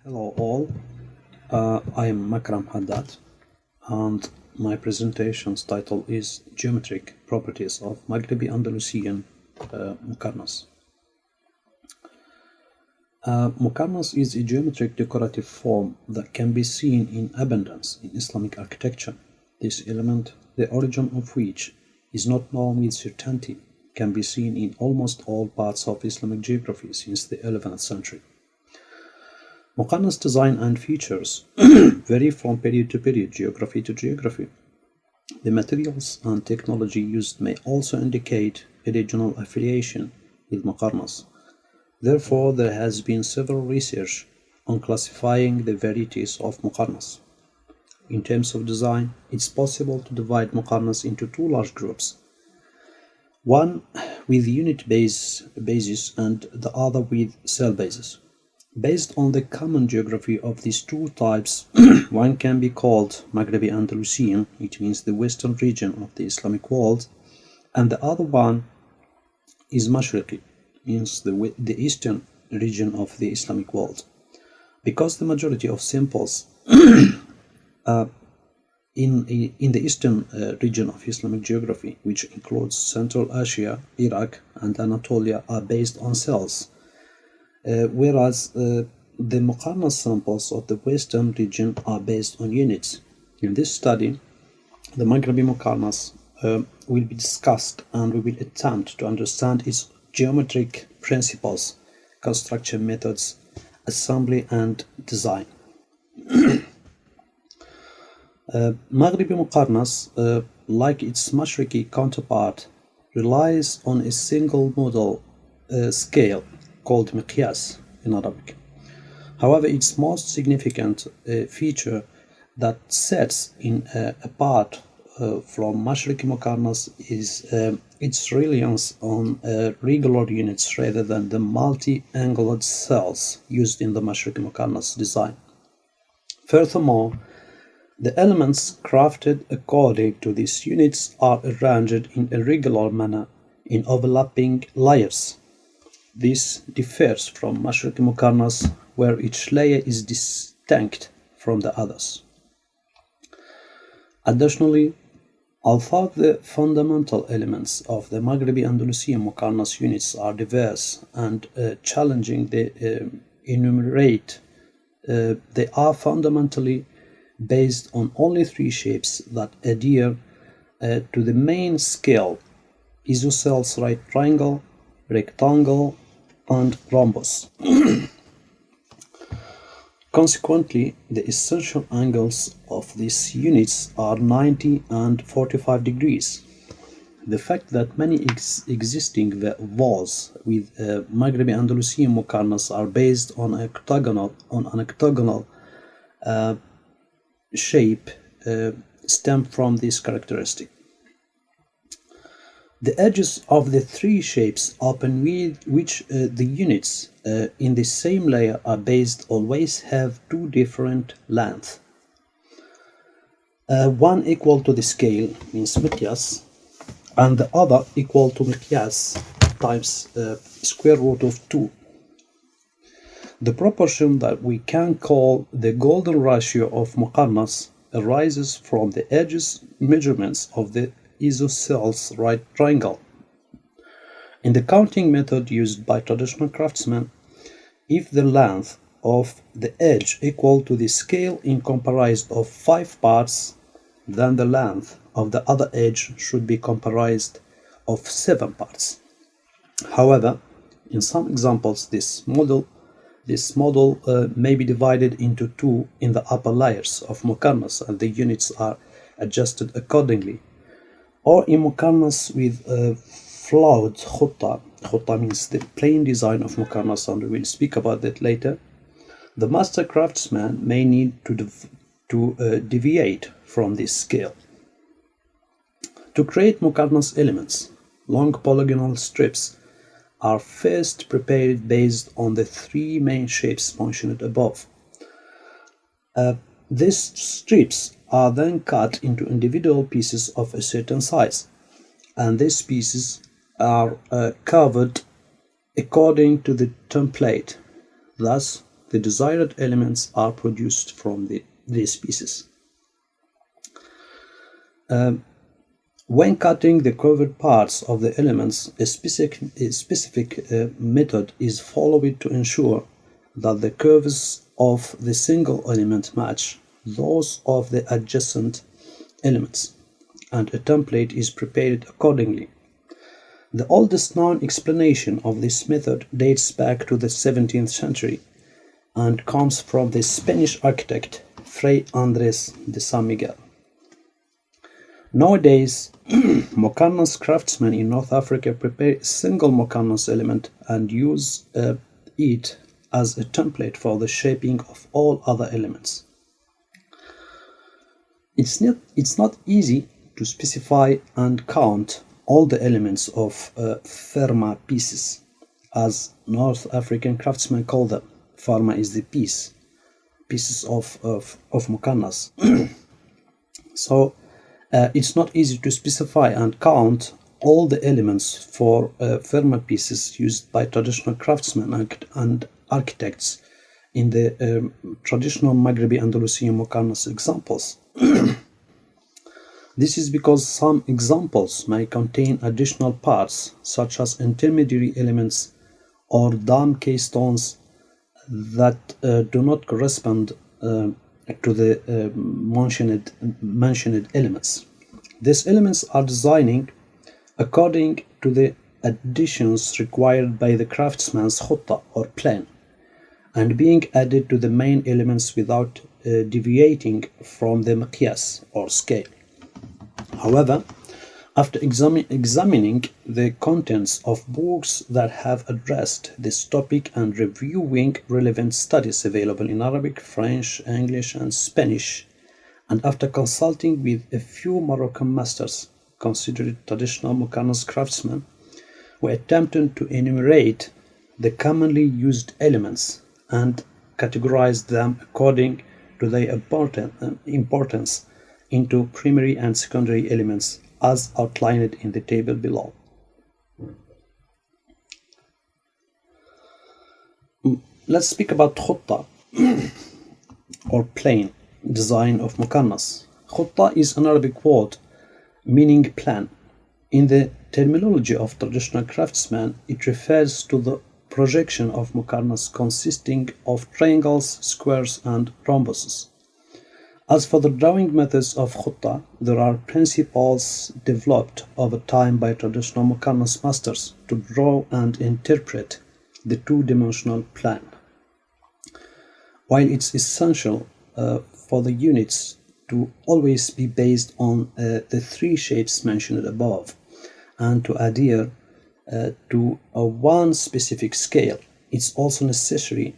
Hello all, I am Makram Haddad and my presentation's title is Geometric Properties of Maghrebi-Andalusian Muqarnas. Muqarnas is a geometric decorative form that can be seen in abundance in Islamic architecture. This element, the origin of which is not known with certainty, can be seen in almost all parts of Islamic geography since the 11th century. Muqarnas design and features vary from period to period, geography to geography. The materials and technology used may also indicate a regional affiliation with Muqarnas. Therefore, there has been several research on classifying the varieties of Muqarnas. In terms of design, it's possible to divide Muqarnas into two large groups, one with unit bases and the other with cell bases. Based on the common geography of these two types, one can be called Maghrebi-Andalusian, which means the western region of the Islamic world, and the other one is Mashriqi, means the eastern region of the Islamic world. Because the majority of samples in the eastern region of Islamic geography, which includes Central Asia, Iraq, and Anatolia, are based on cells, whereas the Muqarnas samples of the western region are based on units. In this study, the Maghrebi Muqarnas will be discussed and we will attempt to understand its geometric principles, construction methods, assembly and design. Maghrebi Muqarnas, like its Mashriqi counterpart, relies on a single model scale called miqyas in Arabic. However, its most significant feature that sets it apart from Mashriqi Muqarnas is its reliance on regular units rather than the multi-angled cells used in the Mashriqi Muqarnas design. Furthermore, the elements crafted according to these units are arranged in a regular manner in overlapping layers. This differs from Mashriqi Muqarnas, where each layer is distinct from the others. Additionally, although the fundamental elements of the Maghrebi-Andalusian Muqarnas units are diverse and challenging to enumerate, they are fundamentally based on only three shapes that adhere to the main scale: isosceles right triangle, rectangle, and rhombus. Consequently, the essential angles of these units are 90 and 45 degrees. The fact that many existing walls with Maghrebi-Andalusian Muqarnas are based on an octagonal shape stem from this characteristic. The edges of the three shapes upon which the units in the same layer are based always have two different lengths. One equal to the scale, means miqyas, and the other equal to miqyas times square root of 2. The proportion that we can call the golden ratio of Muqarnas arises from the edges measurements of the isosceles right triangle. In the counting method used by traditional craftsmen, if the length of the edge equal to the scale is comprised of 5 parts, then the length of the other edge should be comprised of 7 parts. However, in some examples, this model may be divided into two in the upper layers of Muqarnas, and the units are adjusted accordingly. Or in Muqarnas with flawed khutta. Khutta means the plain design of Muqarnas, and we will speak about that later. The master craftsman may need to deviate from this scale. To create Muqarnas elements, long polygonal strips are first prepared based on the three main shapes mentioned above. These strips are then cut into individual pieces of a certain size, and these pieces are covered according to the template. Thus, the desired elements are produced from these pieces. When cutting the curved parts of the elements, a specific method is followed to ensure that the curves of the single element match those of the adjacent elements, and a template is prepared accordingly. The oldest known explanation of this method dates back to the 17th century and comes from the Spanish architect Fray Andrés de San Miguel. Nowadays, Muqarnas craftsmen in North Africa prepare a single Muqarnas element and use it as a template for the shaping of all other elements. It's not easy to specify and count all the elements of ferma pieces, as North African craftsmen call them. Ferma is the pieces of Muqarnas. So it's not easy to specify and count all the elements for ferma pieces used by traditional craftsmen and architects in the traditional Maghrebi-Andalusian Muqarnas examples. This is because some examples may contain additional parts, such as intermediary elements or dome keystones that do not correspond to the mentioned elements. These elements are designing according to the additions required by the craftsman's khutta or plan, and being added to the main elements without deviating from the miqyas or scale. However, after examining the contents of books that have addressed this topic and reviewing relevant studies available in Arabic, French, English, and Spanish, and after consulting with a few Moroccan masters considered traditional Muqarnas craftsmen, we attempted to enumerate the commonly used elements and categorize them according to their importance into primary and secondary elements as outlined in the table below. Let's speak about khutta or plain design of Muqarnas. Khutta is an Arabic word meaning plan. In the terminology of traditional craftsmen, it refers to the projection of Muqarnas consisting of triangles, squares, and rhombuses. As for the drawing methods of khutta, there are principles developed over time by traditional Muqarnas masters to draw and interpret the two-dimensional plan. While it's essential for the units to always be based on the three shapes mentioned above and to adhere to one specific scale, it's also necessary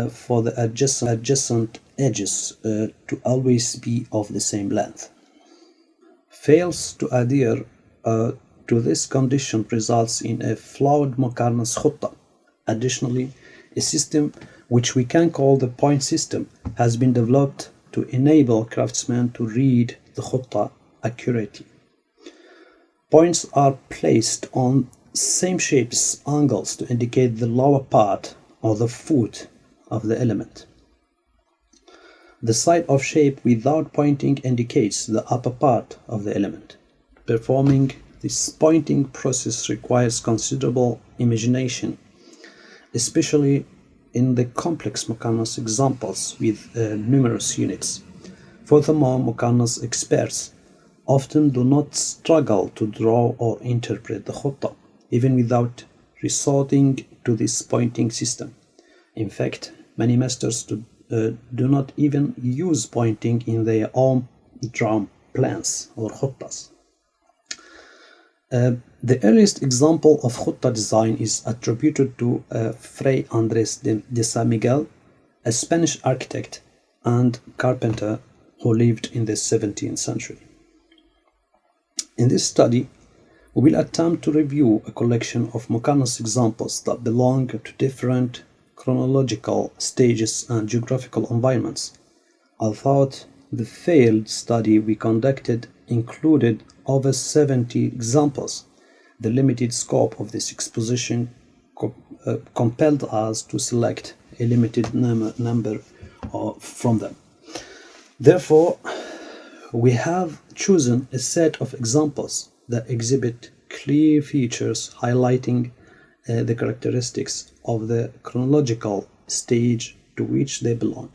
for the adjacent edges to always be of the same length. Fails to adhere to this condition results in a flawed Muqarnas khutta. Additionally, a system which we can call the point system has been developed to enable craftsmen to read the khutta accurately. Points are placed on same shapes angles to indicate the lower part or the foot of the element. The side of shape without pointing indicates the upper part of the element. Performing this pointing process requires considerable imagination, especially in the complex Muqarnas examples with numerous units. Furthermore, Muqarnas experts often do not struggle to draw or interpret the khutta, even without resorting to this pointing system. In fact, many masters do not even use pointing in their own drawn plans or khuttas. The earliest example of khutta design is attributed to Fray Andrés de San Miguel, a Spanish architect and carpenter who lived in the 17th century. In this study, we will attempt to review a collection of Muqarnas examples that belong to different chronological stages and geographical environments. Although the failed study we conducted included over 70 examples, the limited scope of this exposition compelled us to select a limited number from them. Therefore, we have chosen a set of examples that exhibit clear features highlighting the characteristics of the chronological stage to which they belong.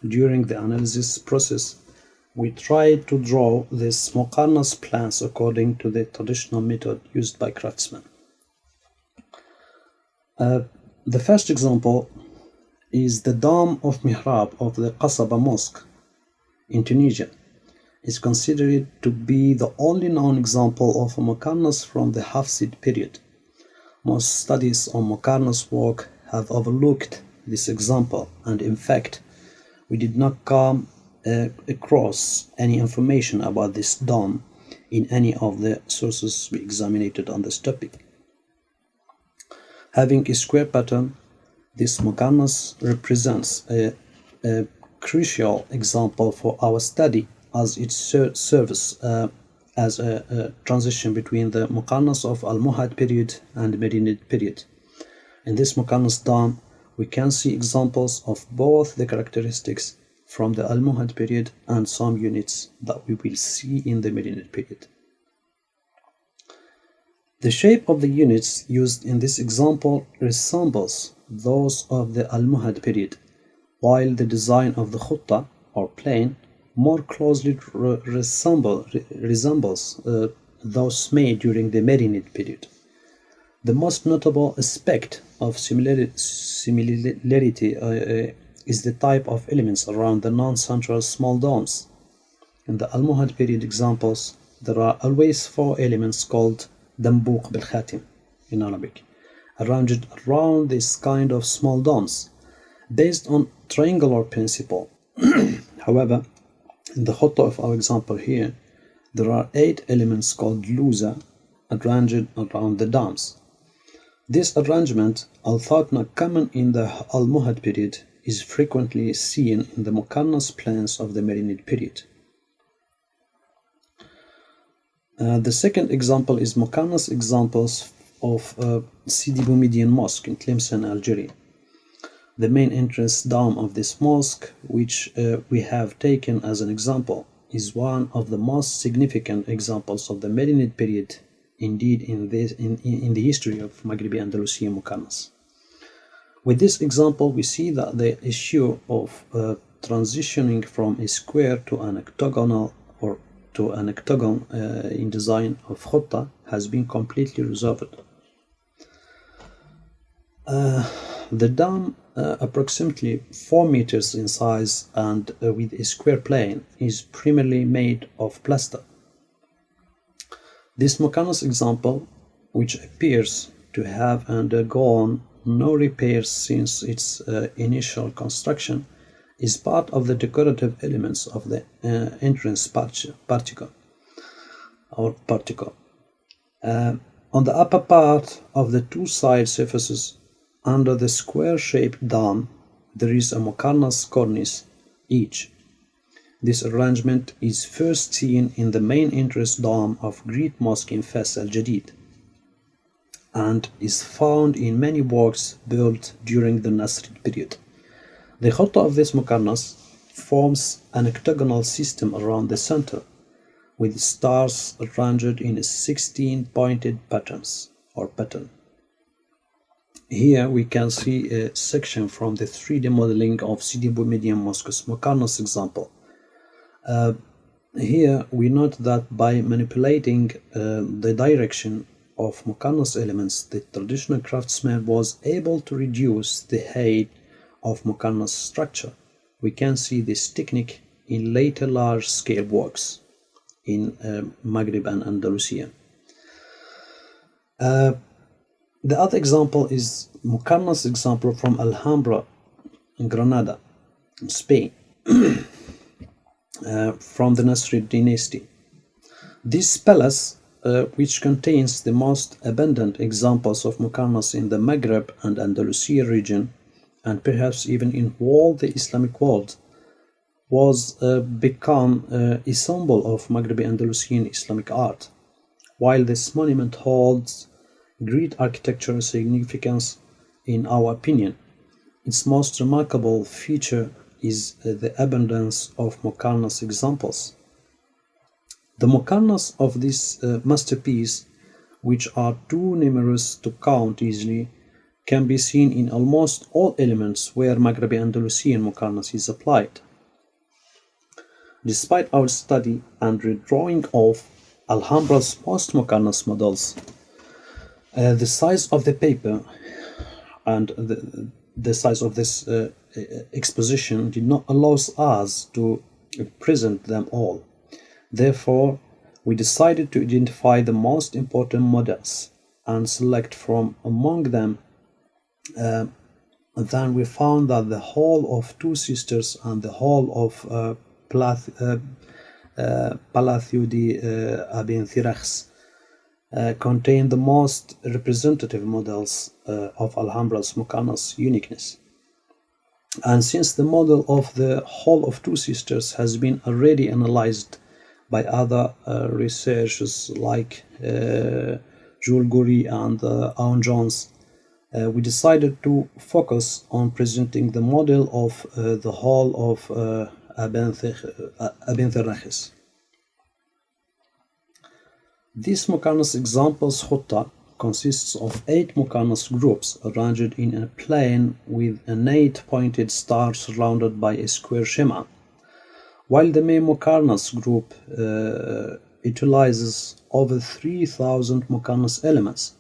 During the analysis process, we tried to draw these Muqarnas plans according to the traditional method used by craftsmen. The first example is the dome of mihrab of the Kasbah Mosque in Tunisia. Is considered to be the only known example of a Muqarnas from the Hafsid period. Most studies on Muqarnas work have overlooked this example, and in fact, we did not come across any information about this dome in any of the sources we examined on this topic. Having a square pattern, this Muqarnas represents a crucial example for our study, as it serves as a transition between the Muqarnas of Almohad period and Medinid period. In this Muqarnas dome, we can see examples of both the characteristics from the Almohad period and some units that we will see in the Medinid period. The shape of the units used in this example resembles those of the Almohad period, while the design of the khutta, or plane, more closely resembles those made during the Medinid period. The most notable aspect of similarity is the type of elements around the non-central small domes. In the Almohad period examples, there are always 4 elements called Dambuq bil Khatim in Arabic, arranged around this kind of small domes, based on triangular principle. However, in the khutta of our example here, there are 8 elements called luza arranged around the domes. This arrangement, although not common in the Almohad period, is frequently seen in the Muqarnas plans of the Medinid period. The second example is Muqarnas examples of Sidi Boumediene Mosque in Tlemcen, Algeria. The main entrance dome of this mosque, which we have taken as an example, is one of the most significant examples of the Medinid period, indeed in the history of Maghrebi-Andalusian Muqarnas. With this example, we see that the issue of transitioning from a square to an octagonal or to an octagon in design of khutta has been completely resolved. The dome, approximately 4 meters in size and with a square plane, is primarily made of plaster. This Muqarnas example, which appears to have undergone no repairs since its initial construction, is part of the decorative elements of the entrance particle. On the upper part of the 2 side surfaces, under the square-shaped dome, there is a Muqarnas cornice each. This arrangement is first seen in the main entrance dome of Great Mosque in Fes al-Jadid, and is found in many works built during the Nasrid period. The khutta of this Muqarnas forms an octagonal system around the center, with stars arranged in 16-pointed patterns or pattern. Here we can see a section from the 3D modeling of Sidi Boumediene Mosque's Muqarnas example. Here we note that by manipulating the direction of Muqarnas elements, the traditional craftsman was able to reduce the height of Muqarnas structure. We can see this technique in later large-scale works in Maghreb and Andalusia. The other example is Muqarnas example from Alhambra in Granada, in Spain, from the Nasrid dynasty. This palace, which contains the most abundant examples of Muqarnas in the Maghreb and Andalusia region, and perhaps even in all the Islamic world, was become a symbol of Maghrebi-Andalusian Islamic art. While this monument holds great architectural significance, in our opinion, Its most remarkable feature is the abundance of Muqarnas examples. The Muqarnas of this masterpiece, which are too numerous to count easily, can be seen in almost all elements where Maghrebi-Andalusian Muqarnas is applied. Despite our study and redrawing of Alhambra's most Muqarnas models, the size of the paper and the size of this exposition did not allow us to present them all. Therefore, we decided to identify the most important models and select from among them. Then we found that the Hall of Two Sisters and the Hall of Palacio de Abencerrajes contain the most representative models of Alhambra's Muqarnas uniqueness. And since the model of the Hall of Two Sisters has been already analyzed by other researchers like Jules Goury and Owen Jones, we decided to focus on presenting the model of the Hall of Abencerrajes. This Muqarnas examples Huerta consists of 8 Muqarnas groups arranged in a plane with an 8-pointed star surrounded by a square schema. While the main Muqarnas group utilizes over 3,000 Muqarnas elements,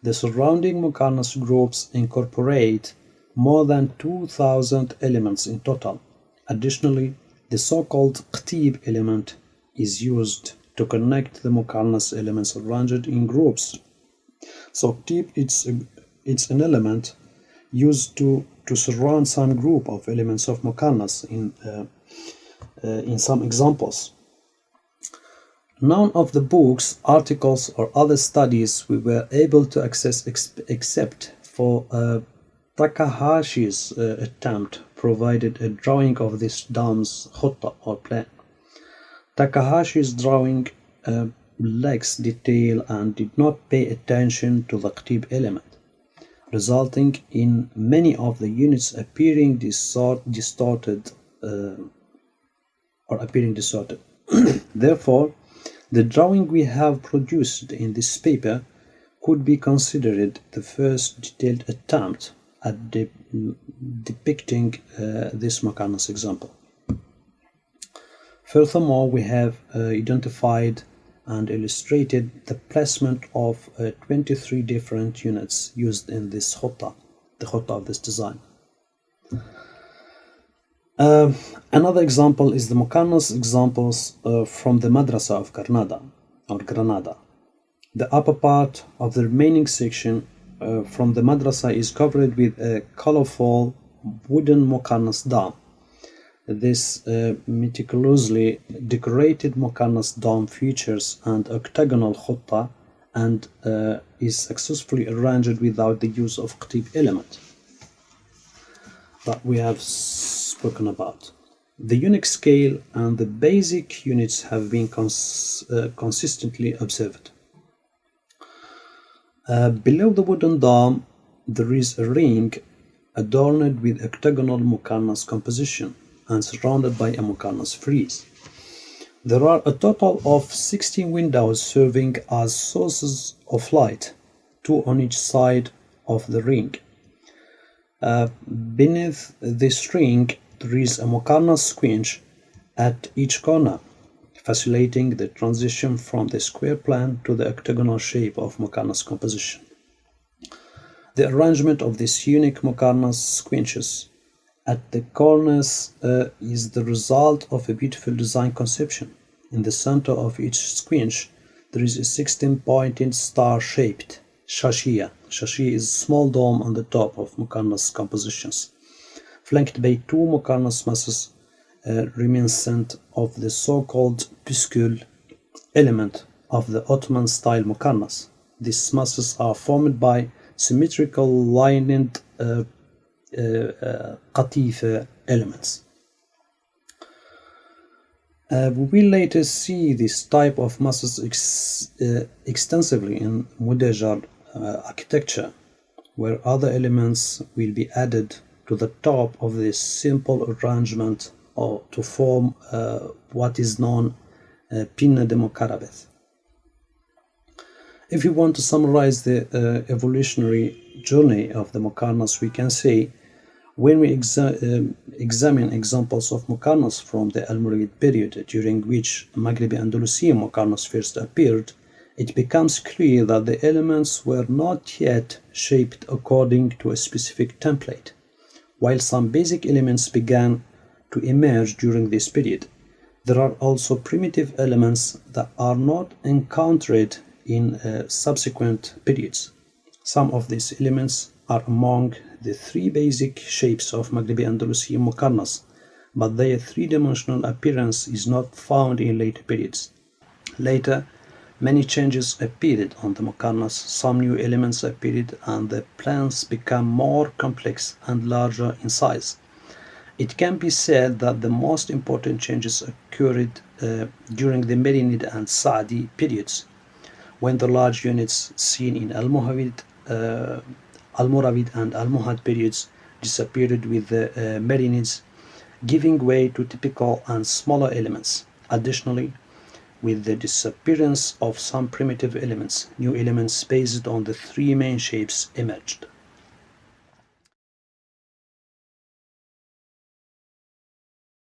the surrounding Muqarnas groups incorporate more than 2,000 elements in total. Additionally, the so-called qtib element is used to connect the Muqarnas elements arranged in groups. So qtib, it's an element used to surround some group of elements of Muqarnas in some examples. None of the books, articles, or other studies we were able to access except for Takahashi's attempt provided a drawing of this dome's Huerta or plan. Takahashi's drawing lacks detail and did not pay attention to the qtib element, resulting in many of the units appearing distorted. Therefore, the drawing we have produced in this paper could be considered the first detailed attempt at depicting this Muqarnas example. Furthermore, we have identified and illustrated the placement of 23 different units used in this Huerta, the Huerta of this design. Another example is the Muqarnas examples from the Madrasa of Granada. The upper part of the remaining section from the Madrasa is covered with a colorful wooden Muqarnas dome. This meticulously decorated Muqarnas dome features an octagonal Huerta and is successfully arranged without the use of qtib element that we have spoken about. The unique scale and the basic units have been consistently observed. Below the wooden dome, there is a ring adorned with octagonal Muqarnas composition and surrounded by a Muqarnas frieze. There are a total of 16 windows serving as sources of light, 2 on each side of the ring. Beneath this ring, there is a Muqarnas squinch at each corner, facilitating the transition from the square plan to the octagonal shape of Muqarnas composition. The arrangement of these unique Muqarnas squinches at the corners is the result of a beautiful design conception. In the center of each squinch, there is a 16-pointed star-shaped shashia. Shashia is a small dome on the top of Muqarnas compositions, flanked by 2 Muqarnas masses reminiscent of the so-called puscule element of the Ottoman-style Muqarnas. These masses are formed by symmetrical lined qatifa elements. We will later see this type of masses extensively in Mudejar architecture, where other elements will be added to the top of this simple arrangement or to form what is known Pinna de Mokarabeth. If we want to summarize the evolutionary journey of the Muqarnas, we can say when we examine examples of Muqarnas from the Almoravid period during which Maghrebi-Andalusian Muqarnas first appeared, it becomes clear that the elements were not yet shaped according to a specific template. While some basic elements began to emerge during this period, there are also primitive elements that are not encountered in subsequent periods. Some of these elements are among the three basic shapes of Maghrebi-Andalusian Muqarnas, but their three-dimensional appearance is not found in later periods. Later, many changes appeared on the Muqarnas, some new elements appeared, and the plans became more complex and larger in size. It can be said that the most important changes occurred during the Medinid and Sidi periods, when the large units seen in Almoravid and Almohad periods disappeared with the Medinids, giving way to typical and smaller elements. Additionally, with the disappearance of some primitive elements, new elements based on the three main shapes emerged.